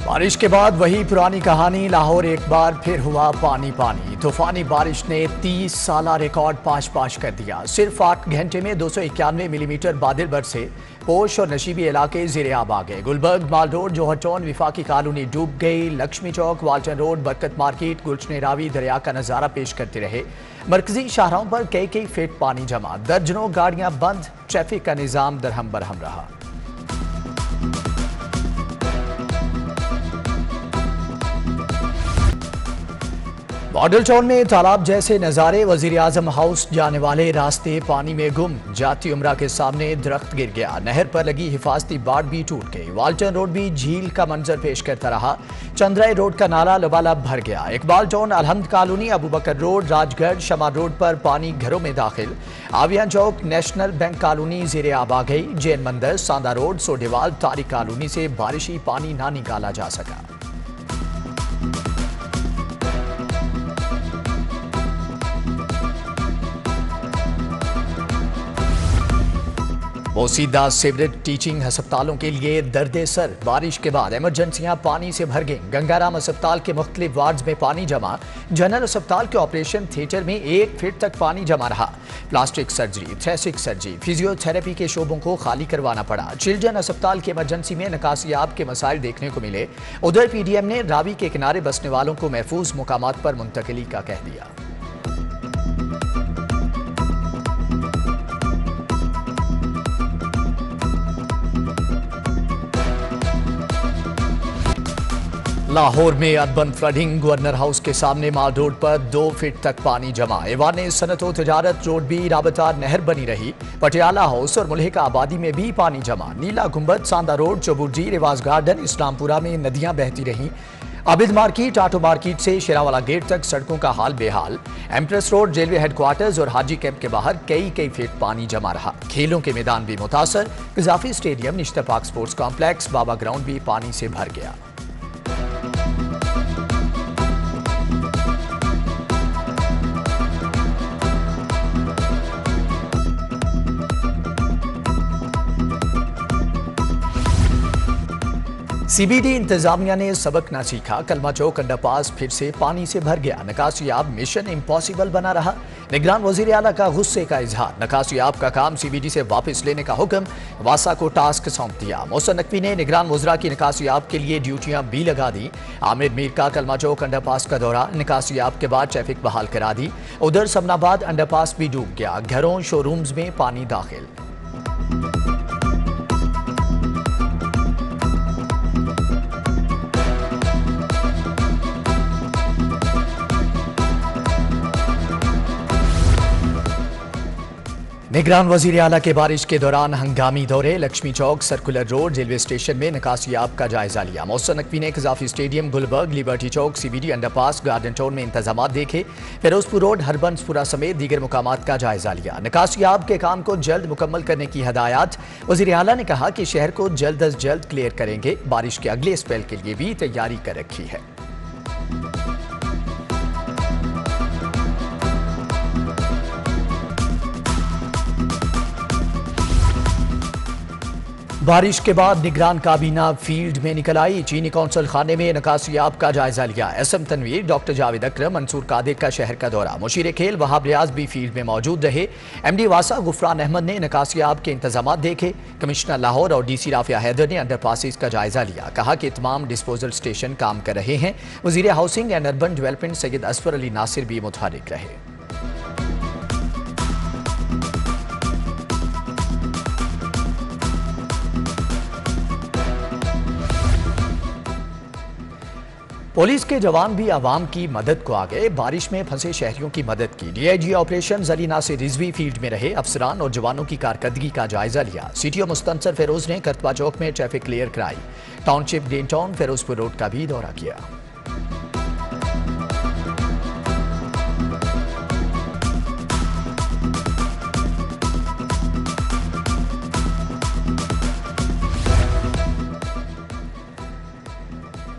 बारिश के बाद वही पुरानी कहानी, लाहौर एक बार फिर हुआ पानी पानी। तूफानी बारिश ने 30 साला रिकॉर्ड पाश पाश कर दिया। सिर्फ 8 घंटे में 291 मिलीमीटर बादल बरसे। पोश और नशीबी इलाके ज़ेरे आब आ गए। गुलबर्ग, माल रोड, जौहर टाउन, विफाकी कॉलोनी डूब गई। लक्ष्मी चौक, वाल्टन रोड, बरकत मार्केट, गुलशन रावी दरिया का नज़ारा पेश करते रहे। मरकजी शाहराहों पर कई फीट पानी जमा, दर्जनों गाड़ियां बंद, ट्रैफिक का निज़ाम दरहम बरहम रहा। मॉडल टाउन में तालाब जैसे नज़ारे, वजीर आजम हाउस जाने वाले रास्ते पानी में गुम। जाती उमरा के सामने दरख्त गिर गया। नहर पर लगी हिफाजती बाट भी टूट गई। वाल्टन रोड भी झील का मंजर पेश करता रहा। चंद्राई रोड का नाला लबालब भर गया। इकबाल टाउन, अलहमद कॉलोनी, अबू बकर रोड, राजगढ़, शमा रोड पर पानी घरों में दाखिल। आवियान चौक, नेशनल बैंक कॉलोनी ज़ेरे आब आ गई। जैन मंदिर, सांदा रोड, सोडेवाल, तारिक कॉलोनी से बारिशी पानी ना निकाला जा सका। बोसीदा सिवरेज टीचिंग अस्पतालों के लिए दर्द सर। बारिश के बाद इमरजेंसियां पानी से भर गईं। गंगाराम अस्पताल के मुख्तलिफ वार्ड्स में पानी जमा। जनरल अस्पताल के ऑपरेशन थिएटर में 1 फीट तक पानी जमा रहा। Plastic surgery, thoracic surgery, physiotherapy के शोबों को खाली करवाना पड़ा। चिल्ड्रन अस्पताल के इमरजेंसी में निकासियाब के मसाइल देखने को मिले। उधर PDM ने रावी के किनारे बसने वालों को महफूज मुकामात पर मुंतकिली का कह दिया। लाहौर में अदबन फ्लडिंग। गवर्नर हाउस के सामने माल रोड पर 2 फीट तक पानी जमा। एवान सनत व तजारत रोड भी राबता नहर बनी रही। पटियाला हाउस और मुल्हिका आबादी में भी पानी जमा। नीला गुंबद, सांदा रोड, चबुर्जी, रिवाज गार्डन, इस्लामपुरा में नदियां बहती रहीं। आबिद मार्केट, आटो मार्केट से शेरावाला गेट तक सड़कों का हाल बेहाल। एम्प्रेस रोड, रेलवे हेडक्वार्टर्स और हाजी कैंप के बाहर कई फीट पानी जमा रहा। खेलों के मैदान भी मुतासर। Gaddafi stadium, Nishtar park sports complex, Baba ground भी पानी से भर गया। CBD इंतजामिया ने सबक ना सीखा। कलमा चौक अंडरपास फिर से पानी से भर गया। निकासियाब मिशन इम्पॉसिबल बना रहा। निगरान वजीर आला का गुस्से का इजहार। निकासियाब का काम CBD से वापस लेने का हुक्म। वासा को टास्क सौंप दिया। मोहसिन नकवी ने निगरान वज़रा की निकासियाब के लिए ड्यूटियां भी लगा दी। आमिर मीर का कलमा चौक अंडरपास का दौरा। निकासियाब के बाद ट्रैफिक बहाल करा दी। उधर समनाबाद अंडरपास भी डूब गया। घरों, शोरूम्स में पानी दाखिल। निगरान वजीर आला के बारिश के दौरान हंगामी दौरे। लक्ष्मी चौक, सर्कुलर रोड, रेलवे स्टेशन में निकासियाब का जायजा लिया। मोहसिन नकवी ने कजाफी स्टेडियम, गुलबर्ग, लिबर्टी चौक, CBD अंडरपास, गार्डन टाउन में इंतजाम देखे। फिरोजपुर रोड, हरबंसपुरा समेत दीगर मुकामात का जायजा लिया। निकासियाब के काम को जल्द मुकम्मल करने की हदायत। वजीर आला ने कहा कि शहर को जल्द अज जल्द क्लियर करेंगे। बारिश के अगले स्पेल के लिए भी तैयारी कर रखी है। बारिश के बाद निगरान काबीना फील्ड में निकल आई। चीनी कौंसल खाने में निकासियाब का जायजा लिया। SM तनवीर, डॉक्टर जावेद अकरम, मंसूर कादिर का शहर का दौरा। मुशीर खेल वहाब रियाज भी फील्ड में मौजूद रहे। MD वासा गुफरान अहमद ने निकासियाब के इंतजाम देखे। कमिश्नर लाहौर और DC राफिया हैदर ने अंडरपासिस का जायजा लिया। कहा कि तमाम डिस्पोजल स्टेशन काम कर रहे हैं। वजीर housing and urban development Syed Asfar Ali Nasir भी मुतहर्रिक रहे। पुलिस के जवान भी आवाम की मदद को आ गए। बारिश में फंसे शहरियों की मदद की। DIG operation Ali Nasir Rizvi field में रहे। अफसरान और जवानों की कारकर्दगी का जायजा लिया। CTO मुस्तनसर फिरोज ने करतबा चौक में ट्रैफिक क्लियर कराई। Township, green town, Firozpur road का भी दौरा किया।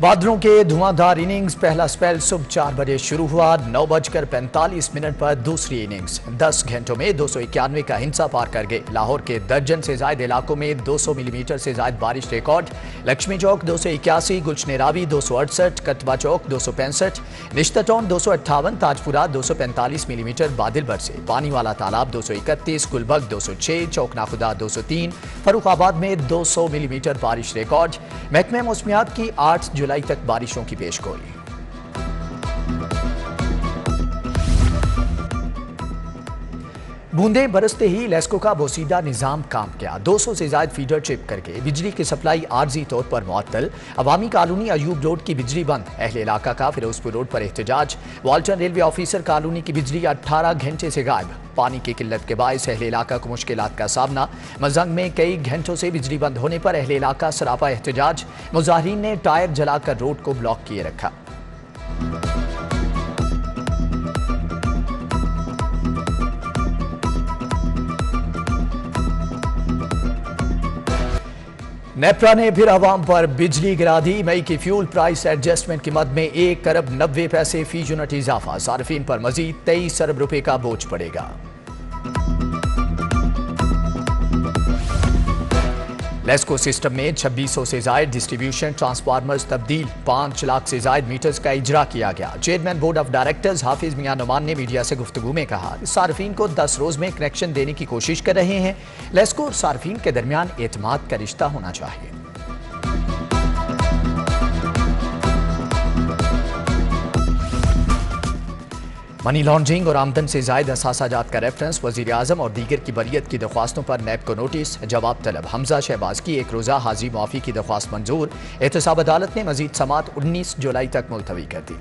बादलों के धुआंधार इनिंग्स पहला स्पेल सुबह 4 बजे शुरू हुआ। 9:45 पर दूसरी इनिंग्स 10 घंटों में 291 का हिंसा पार कर गए। लाहौर के दर्जन से ज्यादा इलाकों में 200 मिलीमीटर से ज्यादा बारिश रिकॉर्ड। लक्ष्मी चौक 281, गुलशनेरावी 268, कतबा चौक 265, निश्ता टाउन 258, ताजपुरा 245 मिलीमीटर बादल बरसे। पानी वाला तालाब 231, गुलबर्ग 206, चौकना खुदा 203, फरुखाबाद में 200 मिलीमीटर बारिश रिकॉर्ड। महकमे मौसमियात की 8 जुलाई तक बारिशों की पेशगोई। बूंदें बरसते ही लेस्को का बोसीदा निजाम काम किया। 200 से ज्यादा फीडर ट्रिप करके बिजली की सप्लाई आर्जी तौर पर मुअत्तल। अवामी कॉलोनी अयूब रोड की बिजली बंद। अहले इलाका का फिरोजपुर रोड पर एहतजाज। वाल्टन रेलवे ऑफिसर कॉलोनी की बिजली 18 घंटे से गायब। पानी की किल्लत के बायस अहले इलाका को मुश्किलात का सामना। मजंग में कई घंटों से बिजली बंद होने पर अहले इलाका सरापा एहतजाज। मुजाहिरीन ने टायर जलाकर रोड को ब्लॉक किए रखा। नेपरा ने फिर अवाम पर बिजली गिरा दी। मई की फ्यूल प्राइस एडजस्टमेंट की मद में 1 अरब 90 पैसे फी यूनिट इजाफा। सार्फिन पर मजीद 23 अरब रुपए का बोझ पड़ेगा। लेस्को सिस्टम में 2600 से ज्यादा डिस्ट्रीब्यूशन ट्रांसफार्मर्स तब्दील। 5 लाख से ज्यादा मीटर्स का इजरा किया गया। चेयरमैन बोर्ड ऑफ डायरेक्टर्स हाफिज मियां नुमान ने मीडिया से गुफ्तगू में कहा कि सार्फिन को 10 रोज में कनेक्शन देने की कोशिश कर रहे हैं। लेस्को और सार्फिन के दरमियान एतमाद का रिश्ता होना चाहिए। मनी लॉन्ड्रिंग और आमदन से जायद असासाजात का रेफरेंस। वजीर आजम और दीगर की बरियत की दरख्वास्तों पर नैब को नोटिस। जवाब तलब। हमजा शहबाज की 1 रोज़ा हाजिरी मुआफी की दरख्वास्त मंजूर। एहतसाब अदालत ने मजीद समात 19 जुलाई तक मुलतवी कर दी।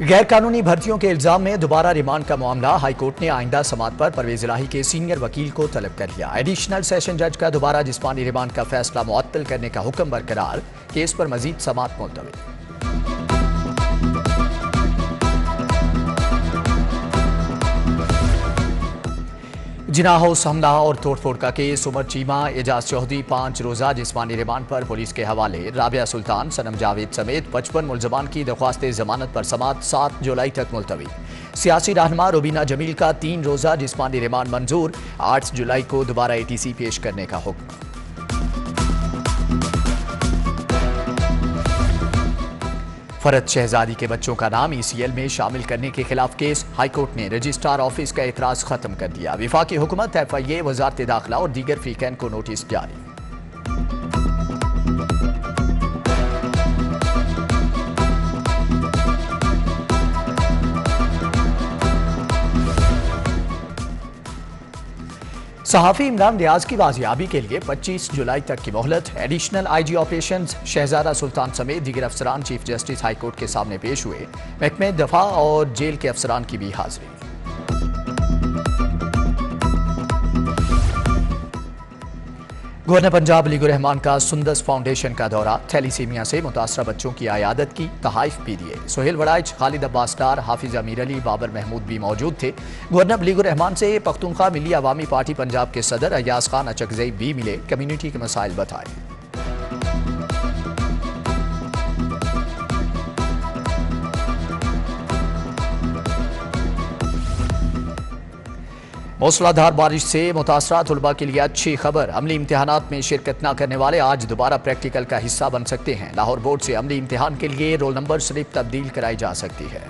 गैर कानूनी भर्तियों के इल्जाम में दोबारा रिमांड का मामला। हाईकोर्ट ने आइंदा समात पर परवेज इलाही के सीनियर वकील को तलब कर लिया। एडिशनल सेशन जज का दोबारा जिस्मानी रिमांड का फैसला मुअत्तल करने का हुक्म बरकरार। केस पर मजीद समात मुलतवी। जिना हाउस हमला और तोड़फोड़ का केस। उमर चीमा, एजाज चौधरी 5 रोज़ा जिस्मानी रिमांड पर पुलिस के हवाले। राबिया सुल्तान, सनम जावेद समेत 55 मुलजमान की दरख्वास्त जमानत पर समात 7 जुलाई तक मुलतवी। सियासी रहनुमा रुबीना जमील का 3 रोज़ा जिस्मानी रिमांड मंजूर। 8 जुलाई को दोबारा ATC पेश करने का हुक्म। फरद शहजादी के बच्चों का नाम ECL में शामिल करने के खिलाफ केस। हाईकोर्ट ने रजिस्ट्रार ऑफिस का एतराज खत्म कर दिया। विफाकी हुकूमत, FIA, वजारत दाखिला और दीगर फरीकैन को नोटिस जारी। सहाफ़ी इमरान रियाज की बाजियाबी के लिए 25 जुलाई तक की मोहलत। एडिशनल IG ऑपरेशंस शहजादा सुल्तान समेत दीगर अफसरान चीफ जस्टिस हाईकोर्ट के सामने पेश हुए। महकमे दफा और जेल के अफसरान की भी हाजिरी। गवर्नर पंजाब अलीगुर रहमान का सुंदस फाउंडेशन का दौरा। थैलीसीमिया से मुतासरा बच्चों की आयादत की तहाइफ भी दिए। सोहेल वड़ाइच, खालिद अब्बास डार, हाफिज अमीर अली, बाबर महमूद भी मौजूद थे। गवर्नर अलीगुर रहमान से पख्तूनख्वा मिली अवामी पार्टी पंजाब के सदर अयाज खान अचकजई भी मिले। कम्युनिटी के मसाइल बताए। मूसलाधार बारिश से मुतासरा तलबा के लिए अच्छी खबर। अमली इम्तिहानात में शिरकत न करने वाले आज दोबारा प्रैक्टिकल का हिस्सा बन सकते हैं। लाहौर बोर्ड से अमली इम्तिहान के लिए रोल नंबर स्लिप तब्दील कराई जा सकती है।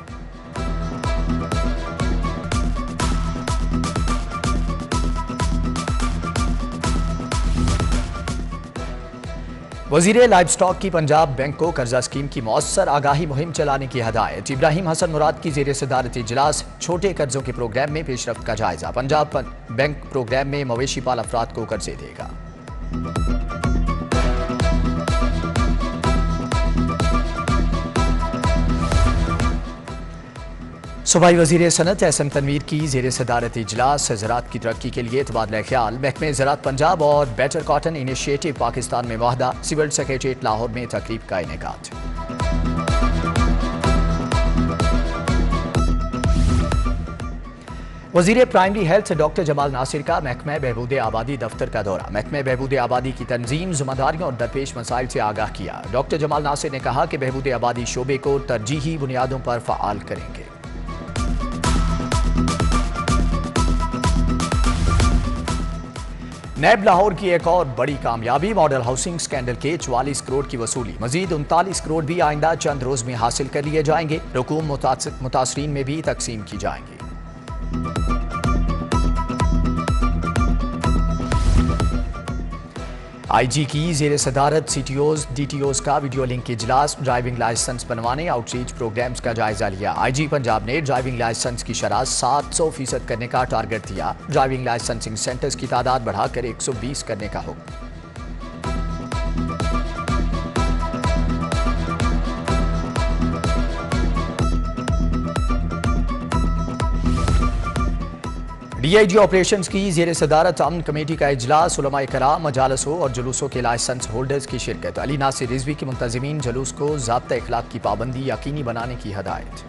वजीर लाइव स्टॉक की पंजाब बैंक को कर्जा स्कीम की मौसर आगाही मुहिम चलाने की हदायत। इब्राहिम हसन मुराद की ज़ेर सदारत इजलास। छोटे कर्जों के प्रोग्राम में पेशरफ्त का जायजा। पंजाब बैंक प्रोग्राम में मवेशी पाल अफराद को कर्जे देगा। सूबाई वज़ीर सनत एहसन तनवीर की ज़ेर सदारत इजलास। ज़राअत की तरक्की के लिए तबादला ख्याल। महकमे ज़राअत पंजाब और बेटर कॉटन इनिशिएटिव पाकिस्तान में मुआहदा। सिविल सेक्रेटरीट लाहौर में तकरीब का इनेकाद। वजीर primary health doctor Jamal Nasir का महकमा बहबूद आबादी दफ्तर का दौरा। महकमा बहबूद आबादी की तंजीम, जिम्मेदारियों और दरपेश मसाइल से आगाह किया। डॉक्टर जमाल नासिर ने कहा कि बहबूद आबादी शोबे को तरजीही बुनियादों पर फ़आल करेंगे। नैब लाहौर की एक और बड़ी कामयाबी, मॉडल हाउसिंग स्कैंडल के 44 करोड़ की वसूली। मजीद 39 करोड़ भी आइंदा चंद रोज में हासिल कर लिए जाएंगे। रकूम मुतासरीन में भी तकसीम की जाएंगी। IG की जेर सदारत CTOs DTOs का वीडियो लिंक के इजलास। ड्राइविंग लाइसेंस बनवाने आउटरीच प्रोग्राम्स का जायजा लिया। IG पंजाब ने ड्राइविंग लाइसेंस की शरह 700% करने का टारगेट दिया। ड्राइविंग लाइसेंसिंग सेंटर्स की तादाद बढ़ाकर 120 करने का हुक्म। DIG ऑपरेशंस की जेर सदारत अमन कमेटी का इजलास। उलमाए कराम, मजालसों और जुलूसों के लाइसेंस होल्डर्स की शिरकत। अली नासिर रिजवी के मुंतजिमीन जुलूस को ज़ाब्ता इखलाक की पाबंदी यकीनी बनाने की हदायत।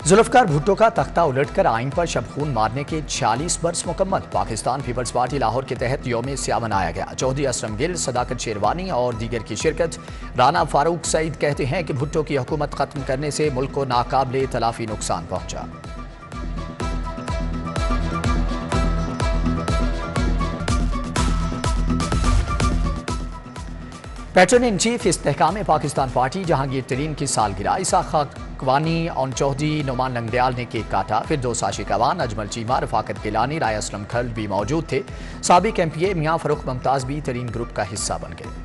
जुल्फकार भुट्टो का तख्ता उलटकर आइन पर शबखून मारने के 46 बरस मुकम्मल। पाकिस्तान पीपल्स पार्टी लाहौर के तहत यौम स्याह मनाया गया। चौधरी असलम गिल, सदाकत शेरवानी और दीगर की शिरकत। राना फारूक सईद कहते हैं कि भुट्टो की हुकूमत खत्म करने से मुल्क को नाकाबिले तलाफी नुकसान पहुंचा। Patron in chief Istehkam Pakistan party Jahangir Tareen की सालगिरह। इसाक खाकवानी और चौधरी नुमान लंगदयाल ने केक काटा। फिर दो आशिक अवान, अजमल चीमा, रफाकत गिलानी, राय असलम खल भी मौजूद थे। साबिक MPA मियां फरूख मुमताज भी तरीन ग्रुप का हिस्सा बन गए।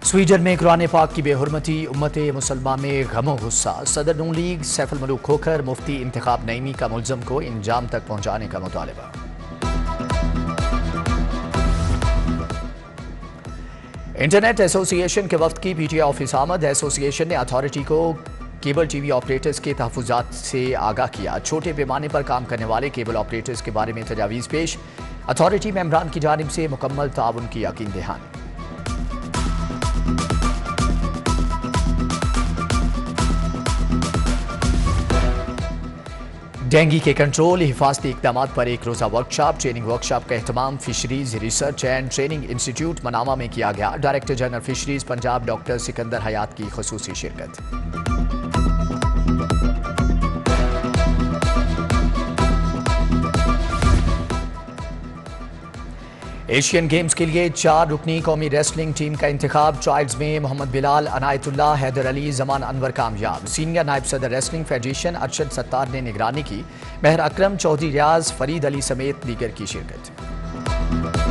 स्वीडन में कुरान पाक की बेहुरमती, उम्मत मुसलमा में गमो गुस्सा। सदर नून लीग सैफुल मलूक खोखर मुफ्ती इंतखाब नईमी का मुल्ज़म को इंजाम तक पहुंचाने का मुतालबा। इंटरनेट एसोसिएशन के वफ्द की PTI ऑफिस आमद। एसोसिएशन ने अथॉरिटी को केबल TV ऑपरेटर्स के तहफ़्फ़ुज़ात से आगाह किया। छोटे पैमाने पर काम करने वाले केबल ऑपरेटर्स के बारे में तजावीज़ पेश। अथॉरिटी मेंबरान की जानिब से मुकम्मल ताउन की यकीन दहानी। डेंगू के कंट्रोल, हिफाजती इक़दाम पर एक रोज़ा वर्कशॉप। ट्रेनिंग वर्कशॉप का एहतमाम fisheries research and training institute Manama में किया गया। Director general fisheries Punjab doctor Sikandar Hayat की खुसूसी शिरकत। एशियन गेम्स के लिए 4 रुकनी कौमी रेसलिंग टीम का इंतखाब। ट्रायल्स में मोहम्मद बिलाल, अनायतुल्लाह, हैदर अली, जमान अनवर कामयाब। सीनियर नायब सदर रेसलिंग फेडरेशन अरशद सत्तार ने निगरानी की। महर अकरम, चौधरी रियाज, फरीद अली समेत दीगर की शिरकत।